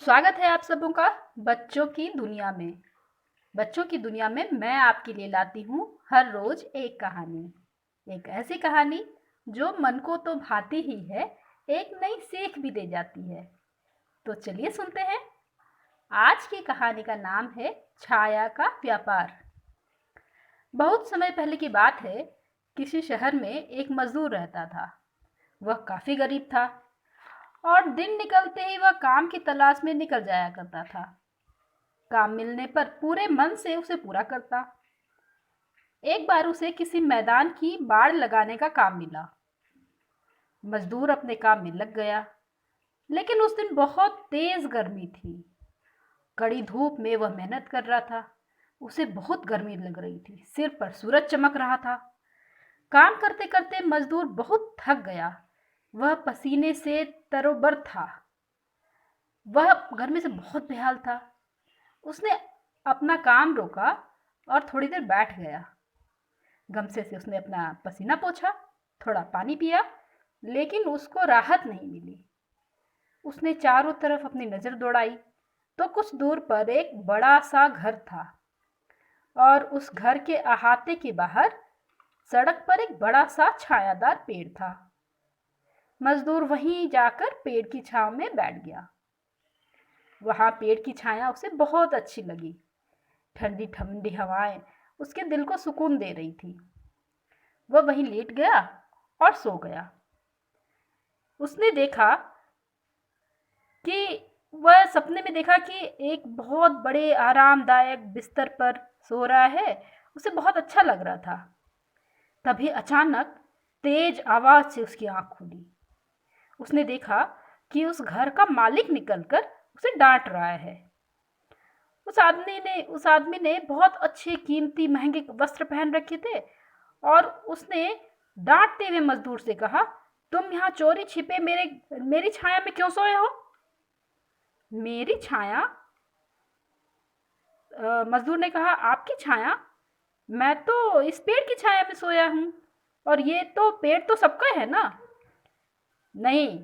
स्वागत है आप सबों का बच्चों की दुनिया में। बच्चों की दुनिया में मैं आपके लिए लाती हूँ हर रोज एक कहानी। एक ऐसी कहानी जो मन को तो भाती ही है, एक नई सीख भी दे जाती है। तो चलिए सुनते हैं। आज की कहानी का नाम है छाया का व्यापार। बहुत समय पहले की बात है। किसी शहर में एक मजदूर रहता था। वह काफी गरीब था और दिन निकलते ही वह काम की तलाश में निकल जाया करता था। काम मिलने पर पूरे मन से उसे पूरा करता। एक बार उसे किसी मैदान की बाड़ लगाने का काम मिला। मजदूर अपने काम में लग गया, लेकिन उस दिन बहुत तेज गर्मी थी। कड़ी धूप में वह मेहनत कर रहा था। उसे बहुत गर्मी लग रही थी, सिर पर सूरज चमक रहा था। काम करते करते मजदूर बहुत थक गया। वह पसीने से तरोबर था। वह गर्मी से बहुत बेहाल था। उसने अपना काम रोका और थोड़ी देर बैठ गया। गमछे से उसने अपना पसीना पोंछा, थोड़ा पानी पिया, लेकिन उसको राहत नहीं मिली। उसने चारों तरफ अपनी नजर दौड़ाई तो कुछ दूर पर एक बड़ा सा घर था और उस घर के अहाते के बाहर सड़क पर एक बड़ा सा छायादार पेड़ था। मजदूर वहीं जाकर पेड़ की छांव में बैठ गया। वहां पेड़ की छाया उसे बहुत अच्छी लगी। ठंडी ठंडी हवाएं उसके दिल को सुकून दे रही थी। वह वहीं लेट गया और सो गया। उसने देखा कि वह सपने में देखा कि एक बहुत बड़े आरामदायक बिस्तर पर सो रहा है। उसे बहुत अच्छा लग रहा था। तभी अचानक तेज आवाज से उसकी आंख खुली। उसने देखा कि उस घर का मालिक निकलकर उसे डांट रहा है। उस आदमी ने बहुत अच्छे कीमती महंगे वस्त्र पहन रखे थे और उसने डांटते हुए मजदूर से कहा, तुम यहाँ चोरी छिपे मेरी छाया में क्यों सोए हो? मेरी छाया? मजदूर ने कहा, आपकी छाया? मैं तो इस पेड़ की छाया में सोया हूँ और ये तो पेड़ तो सबका है ना। नहीं,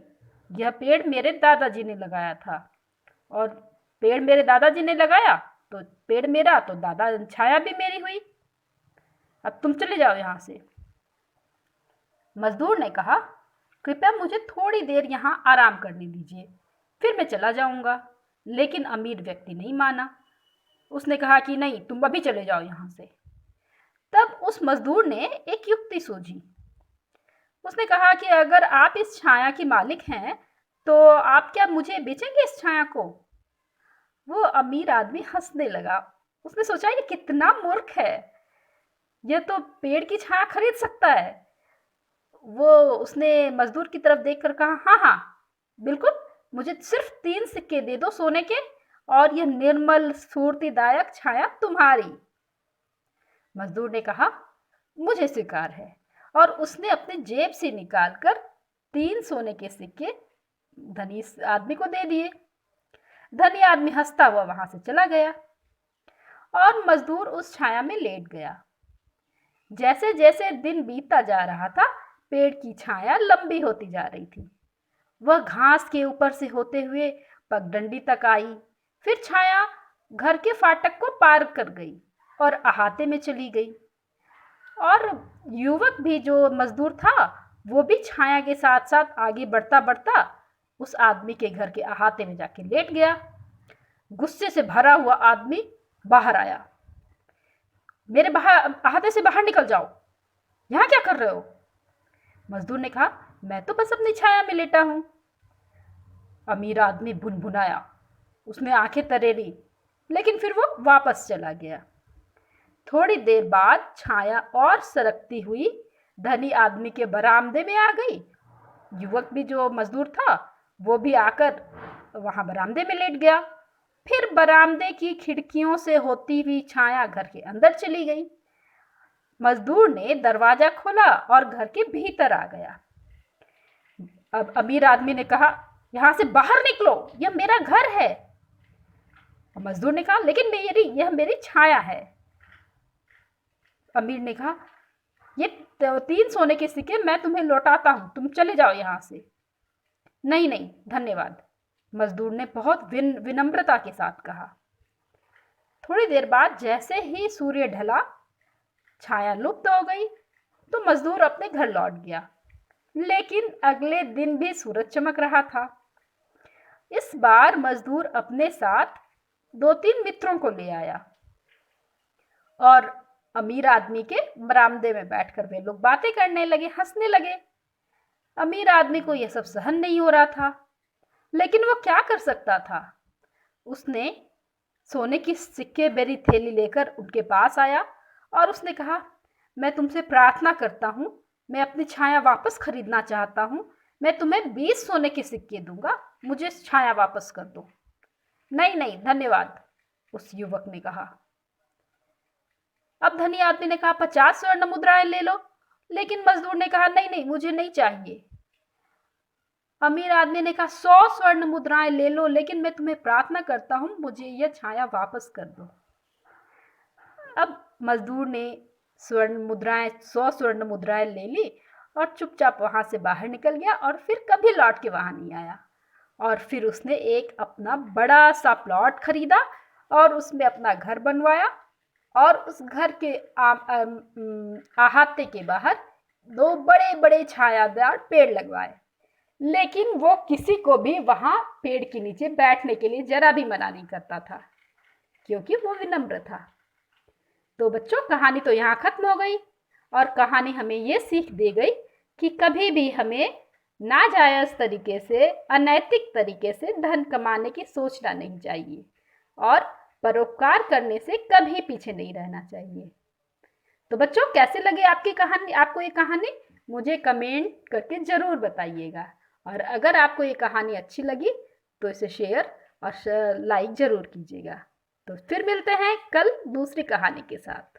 यह पेड़ मेरे दादाजी ने लगाया था और पेड़ मेरे दादाजी ने लगाया तो पेड़ मेरा, तो दादा छाया भी मेरी हुई। अब तुम चले जाओ यहाँ से। मजदूर ने कहा, कृपया मुझे थोड़ी देर यहाँ आराम करने दीजिए, फिर मैं चला जाऊंगा। लेकिन अमीर व्यक्ति नहीं माना। उसने कहा कि नहीं, तुम अभी चले जाओ यहाँ से। तब उस मजदूर ने एक युक्ति सूझी। उसने कहा कि अगर आप इस छाया की मालिक हैं तो आप क्या मुझे बेचेंगे इस छाया को? वो अमीर आदमी हंसने लगा। उसने सोचा, ये कितना मूर्ख है, यह तो पेड़ की छाया खरीद सकता है। वो उसने मजदूर की तरफ देखकर कहा, हाँ हाँ बिल्कुल, मुझे सिर्फ 3 सिक्के दे दो सोने के और यह निर्मल स्फूर्तिदायक छाया तुम्हारी। मजदूर ने कहा, मुझे स्वीकार है, और उसने अपने जेब से निकालकर 3 सोने के सिक्के धनी आदमी को दे दिए। धनी आदमी हंसता हुआ वहां से चला गया और मजदूर उस छाया में लेट गया। जैसे जैसे दिन बीतता जा रहा था, पेड़ की छाया लंबी होती जा रही थी। वह घास के ऊपर से होते हुए पगडंडी तक आई। फिर छाया घर के फाटक को पार कर गई और अहाते में चली गई। और युवक भी, जो मजदूर था, वो भी छाया के साथ साथ आगे बढ़ता बढ़ता उस आदमी के घर के अहाते में जाके लेट गया। गुस्से से भरा हुआ आदमी बाहर आया। मेरे बाहर अहाते से बाहर निकल जाओ, यहाँ क्या कर रहे हो? मजदूर ने कहा, मैं तो बस अपनी छाया में लेटा हूं। अमीर आदमी भुनभुनाया। उसने आंखें तरेरी, लेकिन फिर वो वापस चला गया। थोड़ी देर बाद छाया और सरकती हुई धनी आदमी के बरामदे में आ गई। युवक भी, जो मजदूर था, वो भी आकर वहां बरामदे में लेट गया। फिर बरामदे की खिड़कियों से होती हुई छाया घर के अंदर चली गई। मजदूर ने दरवाजा खोला और घर के भीतर आ गया। अब अमीर आदमी ने कहा, यहां से बाहर निकलो, यह मेरा घर है। मजदूर ने कहा, लेकिन यह मेरी छाया है। अमीर ने कहा, ये 3 सोने के सिक्के मैं तुम्हें लौटाता हूं, तुम चले जाओ यहां से। नहीं नहीं, धन्यवाद। मजदूर ने बहुत विनम्रता के साथ कहा। थोड़ी देर बाद जैसे ही सूर्य ढला, छाया लुप्त हो गई तो मजदूर अपने घर लौट गया। लेकिन अगले दिन भी सूरज चमक रहा था। इस बार मजदूर अपने साथ 2-3 मित्रों को ले आया और अमीर आदमी के बरामदे में बैठकर वे लोग बातें करने लगे, हंसने लगे। अमीर आदमी को यह सब सहन नहीं हो रहा था, लेकिन वो क्या कर सकता था। उसने सोने की सिक्के भरी थैली लेकर उनके पास आया और उसने कहा, मैं तुमसे प्रार्थना करता हूँ, मैं अपनी छाया वापस खरीदना चाहता हूँ। मैं तुम्हें 20 सोने के सिक्के दूंगा, मुझे छाया वापस कर दो। नहीं नहीं धन्यवाद, उस युवक ने कहा। अब धनी आदमी ने कहा 50 स्वर्ण मुद्राएं ले लो, लेकिन मजदूर ने कहा नहीं नहीं मुझे नहीं चाहिए। अमीर आदमी ने कहा 100 स्वर्ण मुद्राएं ले लो, लेकिन मैं तुम्हें प्रार्थना करता हूं मुझे यह छाया वापस कर दो। अब मजदूर ने 100 स्वर्ण मुद्राएं ले ली और चुपचाप वहां से बाहर निकल गया और फिर कभी लौट के वहां नहीं आया। और फिर उसने एक अपना बड़ा सा प्लॉट खरीदा और उसमें अपना घर बनवाया और उस घर के अहाते के बाहर 2 बड़े बड़े छायादार पेड़ लगवाए। लेकिन वो किसी को भी वहां पेड़ के नीचे बैठने के लिए जरा भी मना नहीं करता था, क्योंकि वो विनम्र था। तो बच्चों, कहानी तो यहाँ खत्म हो गई और कहानी हमें ये सीख दे गई कि कभी भी हमें नाजायज़ तरीके से, अनैतिक तरीके से धन कमाने की सोचना नहीं चाहिए और परोपकार करने से कभी पीछे नहीं रहना चाहिए। तो बच्चों, कैसे लगे आपको ये कहानी मुझे कमेंट करके ज़रूर बताइएगा। और अगर आपको ये कहानी अच्छी लगी तो इसे शेयर और लाइक ज़रूर कीजिएगा। तो फिर मिलते हैं कल दूसरी कहानी के साथ।